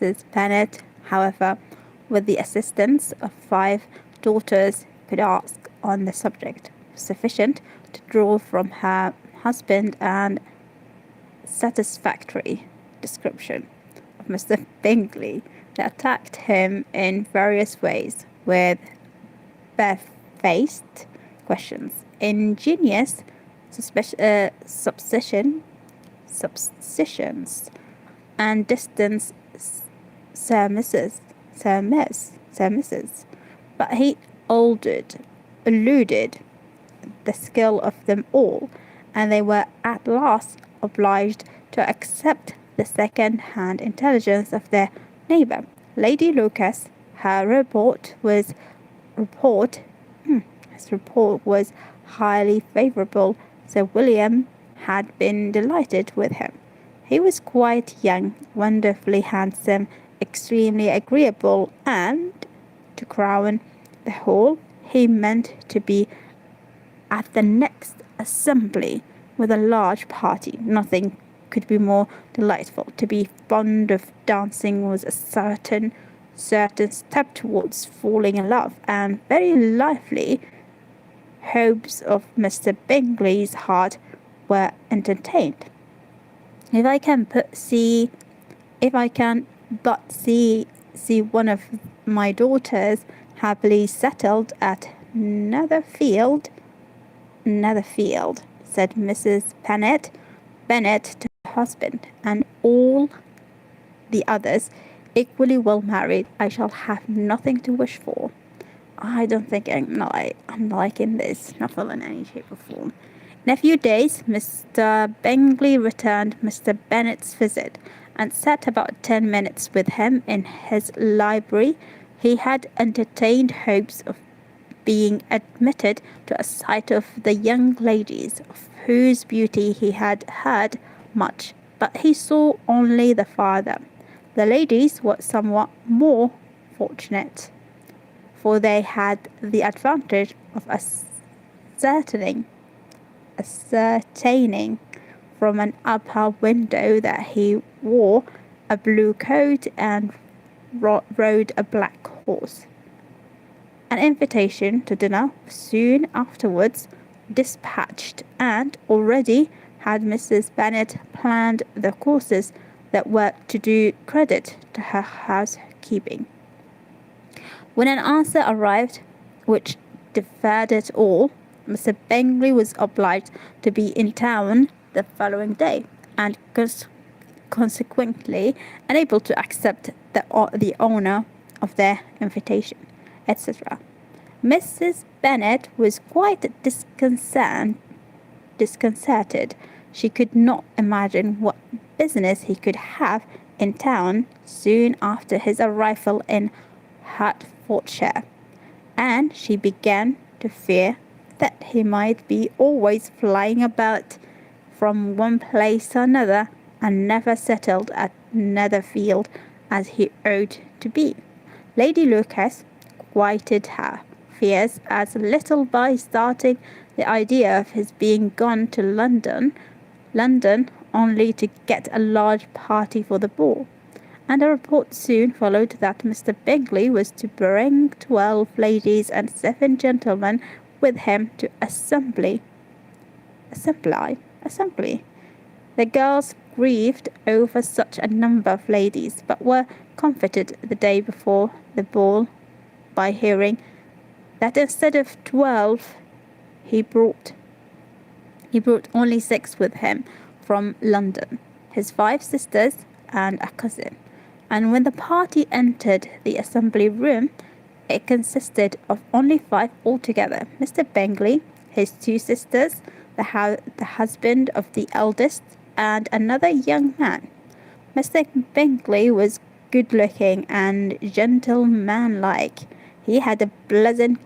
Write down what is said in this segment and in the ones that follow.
Mrs. Bennet, however, with the assistance of 5 daughters, could ask on the subject, sufficient to draw from her husband an satisfactory description of Mr. Bingley. They attacked him in various ways, with barefaced questions, ingenious suppositions, and distant surmises. But he eluded the skill of them all, and they were at last obliged to accept the second-hand intelligence of their neighbour, Lady Lucas. His report was highly favourable. Sir William had been delighted with him. He was quite young, wonderfully handsome, extremely agreeable, and, to crown the whole, he meant to be at the next assembly with a large party. Nothing could be more delightful. To be fond of dancing was a certain step towards falling in love, and very lively hopes of Mr. Bingley's heart were entertained. If I can but see one of my daughters happily settled at Netherfield, said Mrs. Bennet to her husband, and all the others equally well married, I shall have nothing to wish for. I don't think I'm liking this novel in any shape or form. In a few days, Mr. Bingley returned Mr. Bennet's visit, and sat about 10 minutes with him in his library. He had entertained hopes of being admitted to a sight of the young ladies, of whose beauty he had heard much, but he saw only the father. The ladies were somewhat more fortunate, for they had the advantage of ascertaining from an upper window that he wore a blue coat and rode a black horse. An invitation to dinner soon afterwards dispatched, and already had Mrs. Bennet planned the courses that were to do credit to her housekeeping. When an answer arrived which deferred it all, Mr. Bingley was obliged to be in town the following day, and consequently unable to accept the honour of their invitation, etc. Mrs. Bennet was quite disconcerted. She could not imagine what business he could have in town soon after his arrival in Hertfordshire, and she began to fear that he might be always flying about from one place to another, and never settled at Netherfield as he ought to be. Lady Lucas quieted her fears as little by starting the idea of his being gone to London only to get a large party for the ball, and a report soon followed that Mr. Bingley was to bring 12 ladies and 7 gentlemen with him to assembly. The girls grieved over such a number of ladies, but were comforted the day before the ball by hearing that instead of 12 he brought only 6 with him from London, his 5 sisters and a cousin. And when the party entered the assembly room, it consisted of only 5 altogether: Mr. Bingley, his 2 sisters, the husband of the eldest, and another young man. Mr. Bingley was good-looking and gentlemanlike. He had a pleasant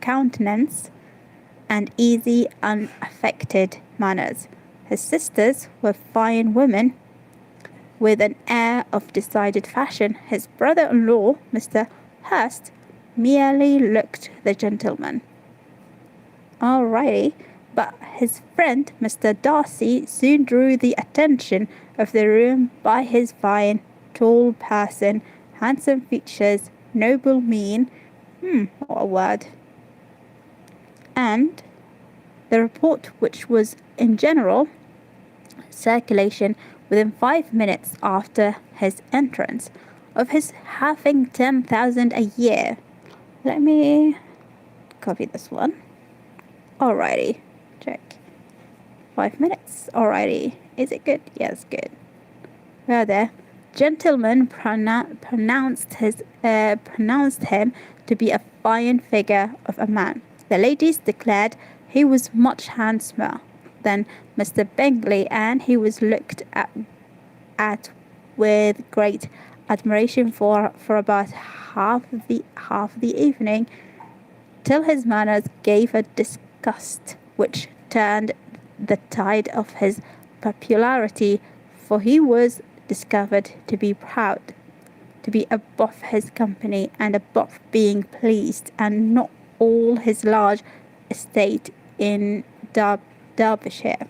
countenance and easy, unaffected manners. His sisters were fine women, with an air of decided fashion. His brother-in-law, Mr. Hurst, merely looked the gentleman. Alrighty, But his friend, Mr. Darcy, soon drew the attention of the room by his fine, tall person, handsome features, noble mien, what a word, and the report, which was in general circulation within 5 minutes after his entrance, of his having 10,000 a year. Let me copy this one. Alrighty, check. 5 minutes. Alrighty. Is it good? Yes, good. Rather, gentlemen pronounced him to be a fine figure of a man. The ladies declared he was much handsomer than Mr. Bingley, and he was looked at with great admiration for about half the evening, till his manners gave a disgust which turned the tide of his popularity, for he was discovered to be proud, to be above his company, and above being pleased, and not all his large estate in Derbyshire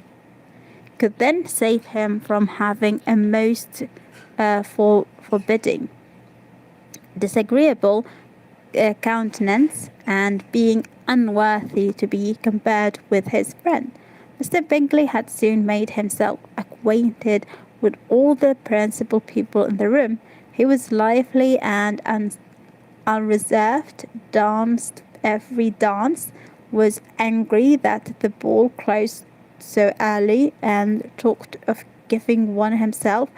could then save him from having a most forbidding, disagreeable countenance, and being unworthy to be compared with his friend. Mr. Bingley had soon made himself acquainted with all the principal people in the room. He was lively and unreserved, danced every dance, was angry that the ball closed so early, and talked of giving one himself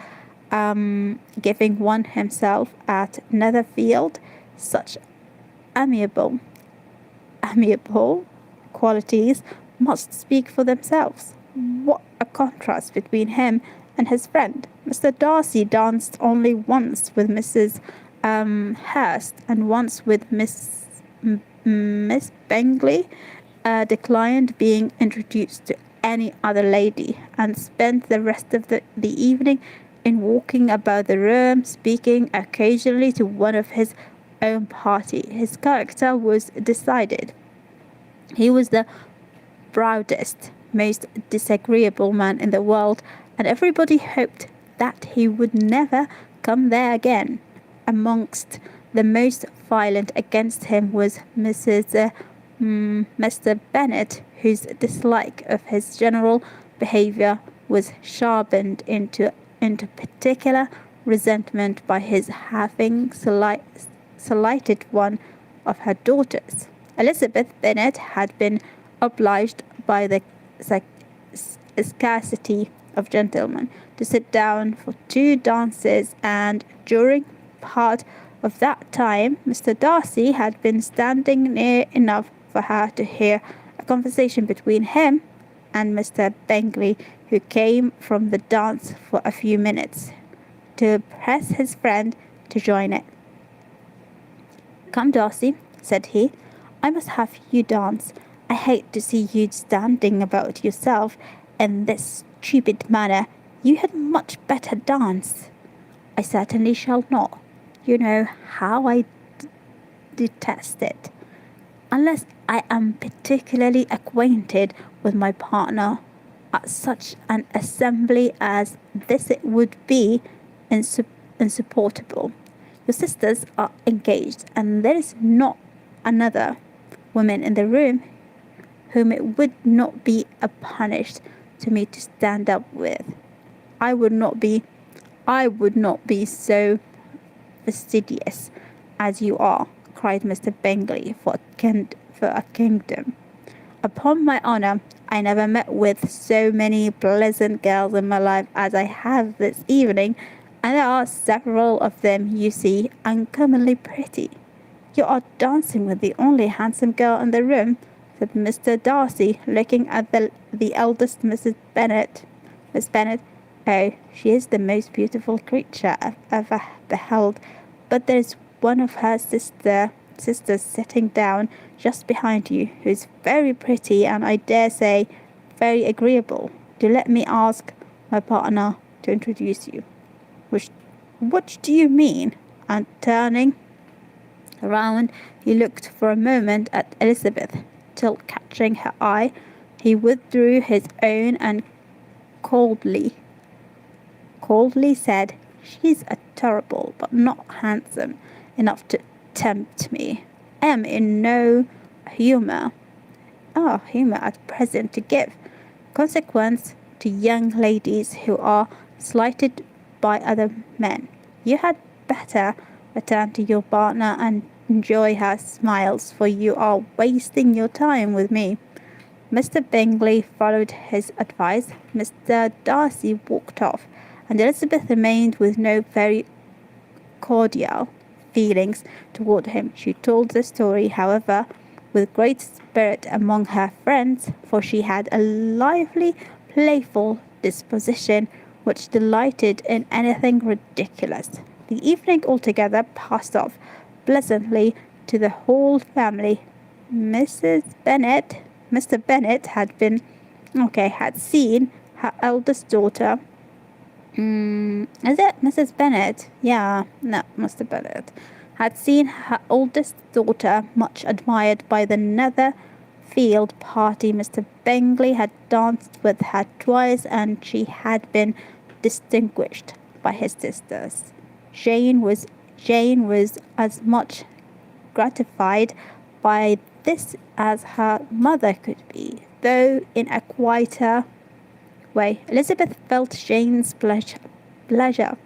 at Netherfield. Such amiable qualities must speak for themselves. What a contrast between him and his friend. Mr. Darcy danced only once with Mrs. Hurst, and once with Miss Bingley, declined being introduced to any other lady, and spent the rest of the evening in walking about the room, speaking occasionally to one of his own party. His character was decided. He was the proudest, most disagreeable man in the world, and everybody hoped that he would never come there again. Amongst the most violent against him was Mr. Bennet, whose dislike of his general behaviour was sharpened into particular resentment by his having slighted one of her daughters. Elizabeth Bennet had been obliged by the scarcity of gentlemen to sit down for 2 dances, and during part of that time Mr. Darcy had been standing near enough for her to hear a conversation between him and Mr. Bingley, who came from the dance for a few minutes to press his friend to join it. "Come, Darcy," said he, "I must have you dance. I hate to see you standing about yourself in this stupid manner. You had much better dance." "I certainly shall not. You know how I detest it. Unless I am particularly acquainted with my partner, at such an assembly as this it would be insupportable. Your sisters are engaged, and there is not another woman in the room whom it would not be a punished to me to stand up with. I would not be so fastidious as you are," cried Mr. Bingley, for a kingdom. "Upon my honour, I never met with so many pleasant girls in my life as I have this evening, and there are several of them, you see, uncommonly pretty." "You are dancing with the only handsome girl in the room," said Mr. Darcy, looking at the eldest Miss Bennet. "Oh, she is the most beautiful creature I've ever beheld, but there's one of her sisters sitting down just behind you, who's very pretty, and I dare say very agreeable. Do let me ask my partner to introduce you." What do you mean?" And turning round, he looked for a moment at Elizabeth, till catching her eye, He withdrew his own and coldly said, "She's a terrible, but not handsome enough to tempt me. I am in no humour at present to give consequence to young ladies who are slighted by other men. You had better return to your partner and enjoy her smiles, for you are wasting your time with me." Mr. Bingley followed his advice. Mr. Darcy walked off, and Elizabeth remained with no very cordial feelings toward him. She told the story, however, with great spirit among her friends, for she had a lively, playful disposition which delighted in anything ridiculous. The evening altogether passed off pleasantly to the whole family. Mr. Bennet had seen her eldest daughter. Is it Mrs. Bennet? Yeah, no, Mr. Bennet had seen her oldest daughter much admired by the Netherfield party. Mr. Bingley had danced with her twice, and she had been distinguished by his sisters. Jane was as much gratified by this as her mother could be, though in a quieter way. Elizabeth felt Jane's pleasure.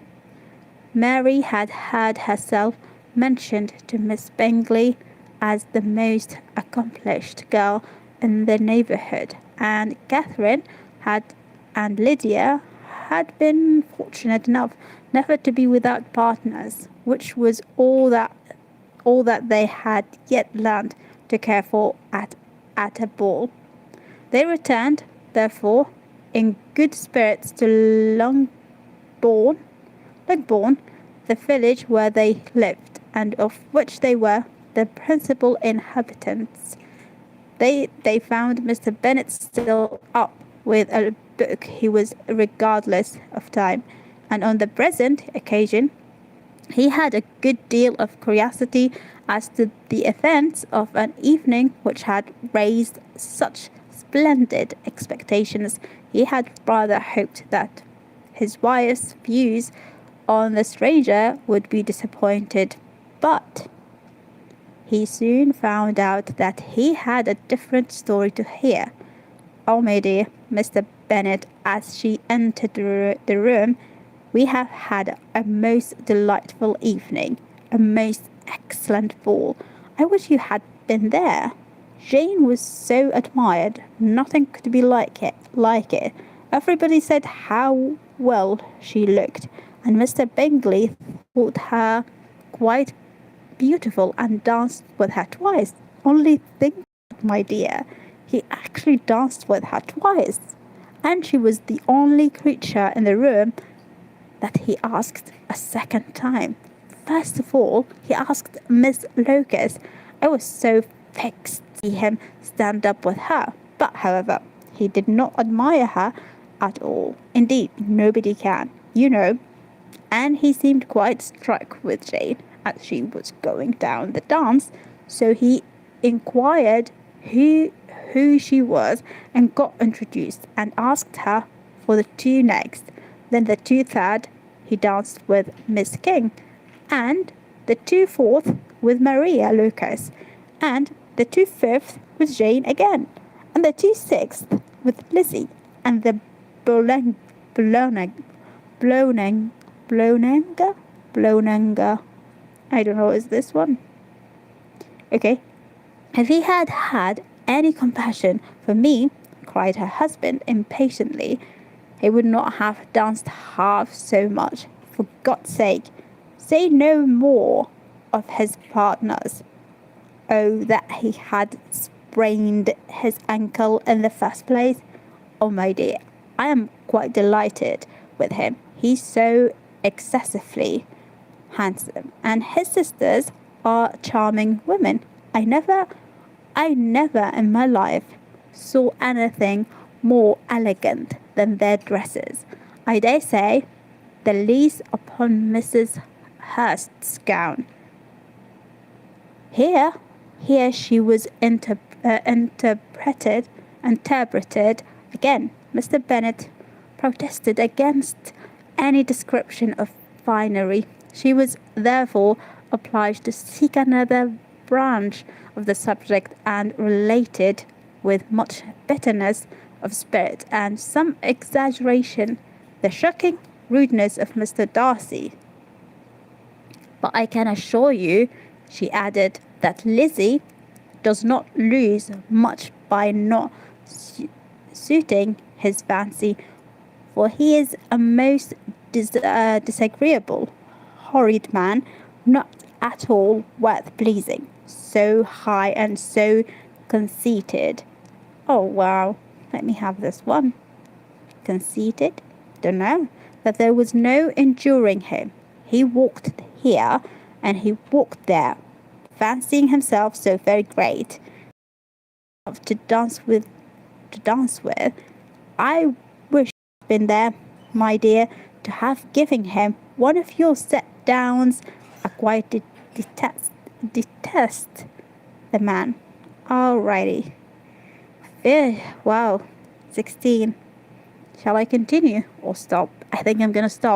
Mary had heard herself mentioned to Miss Bingley as the most accomplished girl in the neighbourhood, and Catherine and Lydia had been fortunate enough never to be without partners, which was all that they had yet learned to care for at a ball. They returned, therefore, in good spirits to Longbourn, the village where they lived, and of which they were the principal inhabitants. They found Mr. Bennet still up with a book. He was regardless of time, and on the present occasion he had a good deal of curiosity as to the events of an evening which had raised such splendid expectations. He had rather hoped that his wife's views on the stranger would be disappointed, but he soon found out that he had a different story to hear. "Oh, my dear Mr. Bennet," as she entered the room, "we have had a most delightful evening, a most excellent ball. I wish you had been there. Jane was so admired, nothing could be like it. Everybody said how well she looked, and Mr. Bingley thought her quite beautiful and danced with her twice. Only think, my dear, he actually danced with her twice, and she was the only creature in the room that he asked a second time. First of all, he asked Miss Lucas. I was so vexed to see him stand up with her, but, however, he did not admire her at all. Indeed, nobody can, you know. And he seemed quite struck with Jane as she was going down the dance, so he inquired who she was and got introduced, and asked her for the two next. Then the two third he danced with Miss King, and the two fourth with Maria Lucas, and the two fifth with Jane again, and the two sixth with Lizzie, and the Blonenga. I don't know, is this one? Okay. If he had had any compassion for me, cried her husband impatiently, he would not have danced half so much. For God's sake, say no more of his partners. Oh, that he had sprained his ankle in the first place. Oh, my dear, I am quite delighted with him. He's so excessively handsome, and his sisters are charming women. I never in my life saw anything more elegant than their dresses. I dare say the lace upon Mrs. Hurst's gown. Here she was interpreted interpreted. Again, Mr. Bennet protested against any description of finery. She was therefore obliged to seek another branch of the subject, and related with much bitterness of spirit and some exaggeration the shocking rudeness of Mr. Darcy. But I can assure you, she added, that Lizzie does not lose much by not suiting his fancy, for he is a most disagreeable, horrid man, not at all worth pleasing, so high and so conceited. Oh, wow, let me have this one. Conceited? Don't know. That there was no enduring him. He walked here and he walked there, fancying himself so very great to dance with. I wish I'd been there, my dear, to have given him one of your set downs. I quite detest the man. Alrighty. Wow, 16. Shall I continue or stop? I think I'm gonna stop.